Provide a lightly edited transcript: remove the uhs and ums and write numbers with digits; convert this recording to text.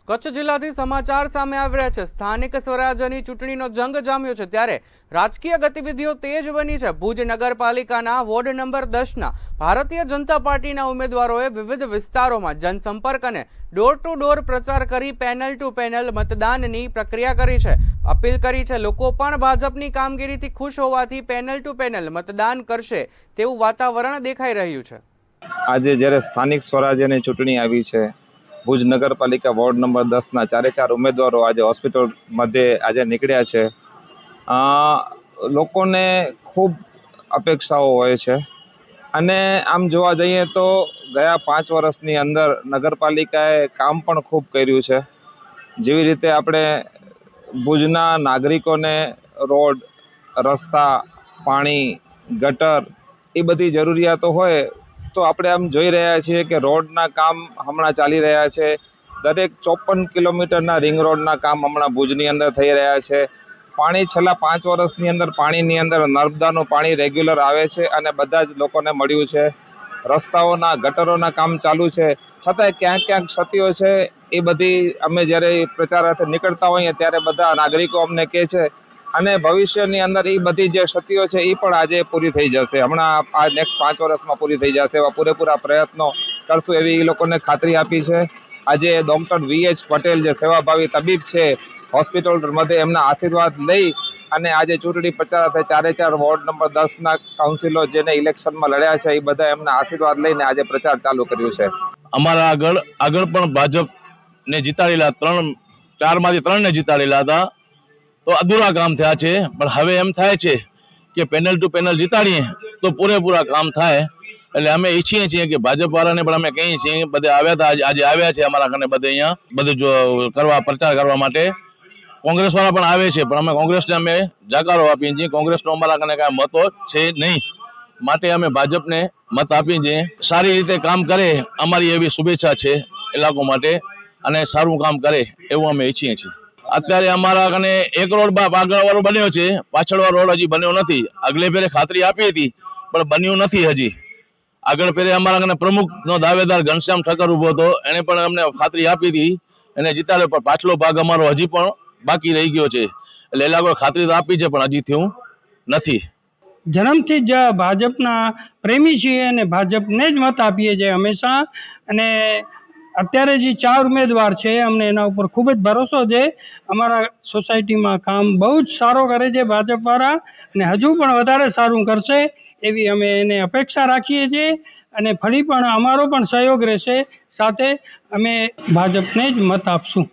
કચ્છ જિલ્લાથી સમાચાર સામે આવી રહ્યા છે। સ્થાનિક સ્વરાજ્યની ચૂંટણીનો જંગ જામ્યો છે, ત્યારે રાજકીય ગતિવિધિઓ તેજ બની છે। ભુજ નગરપાલિકાના વોર્ડ નંબર 10ના ભારતીય જનતા પાર્ટીના ઉમેદવારોએ વિવિધ વિસ્તારોમાં જનસંપર્ક અને ડોર ટુ ડોર પ્રચાર કરી પેનલ ટુ પેનલ મતદાનની પ્રક્રિયા કરી છે, અપીલ કરી છે। લોકો પણ ભાજપની કામગીરીથી ખુશ હોવાથી પેનલ ટુ પેનલ મતદાન કરશે તેવું વાતાવરણ દેખાઈ રહ્યું છે। આજે જ્યારે સ્થાનિક સ્વરાજ્યની ચૂંટણી આવી છે, ભુજ નગરપાલિકા વોર્ડ નંબર 10ના 4 ઉમેદવારો આજે હોસ્પિટલ મધ્યે આજે નીકળ્યા છે। લોકોને ખૂબ અપેક્ષાઓ હોય છે અને આમ જોવા જઈએ તો ગયા 5 વર્ષની અંદર નગરપાલિકાએ કામ પણ ખૂબ કર્યું છે। જેવી રીતે આપણે ભુજના નાગરિકોને રોડ, રસ્તા, પાણી, ગટર એ બધી જરૂરિયાતો હોય તો આપણે આમ જોઈ રહ્યા છીએ કે રોડના કામ હમણાં ચાલી રહ્યા છે। દરેક 54 કિલોમીટરના રિંગ રોડના કામ હમણાં ભુજની અંદર થઈ રહ્યા છે। પાણી છેલ્લા 5 વર્ષની અંદર પાણીની અંદર નર્મદાનું પાણી રેગ્યુલર આવે છે અને બધા જ લોકોને મળ્યું છે। રસ્તાઓના, ગટરોના કામ ચાલુ છે, છતાંય ક્યાંક ક્યાંક ક્ષતિઓ છે। એ બધી અમે જ્યારે પ્રચારાર્થે નીકળતા હોઈએ ત્યારે બધા નાગરિકો અમને કહે છે અને ભવિષ્યની અંદર એ બધી જે ક્ષતિઓ છે એ પણ આજે પૂરી થઈ જશે। હમણાં આ નેક્સ્ટ 5 વર્ષમાં પૂરી થઈ જશે એવા પૂરેપૂરા પ્રયત્નો કરશું એવી એ લોકોને ખાતરી આપી છે। આજે ડૉક્ટર VH પટેલ જે સેવાભાવી તબીબ છે હોસ્પિટલ મધ્યે એમના આશીર્વાદ લઈ અને આજે ચૂંટણી પ્રચારાર્થે 4 વોર્ડ નંબર 10ના કાઉન્સિલો જેને ઇલેક્શનમાં લડ્યા છે એ બધા એમના આશીર્વાદ લઈને આજે પ્રચાર ચાલુ કર્યું છે। અમારા આગળ પણ ભાજપને જીતાડેલા 4માંથી 3ને જીતાડેલા હતા તો અધૂરા કામ થયા છે, પણ હવે એમ થાય છે કે પેનલ ટુ પેનલ જીતાડીએ તો પૂરેપૂરા કામ થાય। એટલે અમે ઈચ્છીએ છીએ કે ભાજપ વાળાને પણ અમે કહીએ છીએ, બધે આવ્યા હતા, આજે આવ્યા છે અમારા કને બધે અહીંયા બધું કરવા પ્રચાર કરવા માટે। કોંગ્રેસ વાળા પણ આવે છે, પણ અમે કોંગ્રેસને અમે જાકારો આપીએ છીએ। કોંગ્રેસનો અમારા કને કાંઈ મતો છે નહીં, માટે અમે ભાજપને મત આપીએ છીએ। સારી રીતે કામ કરે અમારી એવી શુભેચ્છા છે ઇલાકો માટે અને સારું કામ કરે એવું અમે ઈચ્છીએ છીએ। અત્યારે અમારા કને એક રોડ આગળવાળો બન્યો છે, પાછળવાળો રોડ હજી બન્યો નથી। આગલે ફેરે ખાતરી આપી હતી પણ બન્યું નથી હજી। આગળ ફેરે અમારા કને પ્રમુખનો દાવેદાર ઘનશ્યામ ઠક્કર ઉભો હતો, એને પણ અમને ખાતરી આપી હતી, એને જીતાડ્યો, પણ પાછલો ભાગ અમારો હજી પણ બાકી રહી ગયો છે। એટલે એ લોકો ખાતરી તો આપી છે પણ હજી થયું નથી। જન્મથી જ ભાજપના પ્રેમી છીએ અને ભાજપને જ મત આપીએ છીએ હંમેશા। અને અત્યારે જે 4 ઉમેદવાર છે અમને એના ઉપર ખૂબ જ ભરોસો છે। અમારા સોસાયટીમાં કામ બહુ જ સારો કરે છે ભાજપવાળા અને હજુ પણ વધારે સારું કરશે એવી અમે એને અપેક્ષા રાખીએ છીએ અને ફરી પણ અમારો પણ સહયોગ રહેશે। સાથે અમે ભાજપને જ મત આપશું।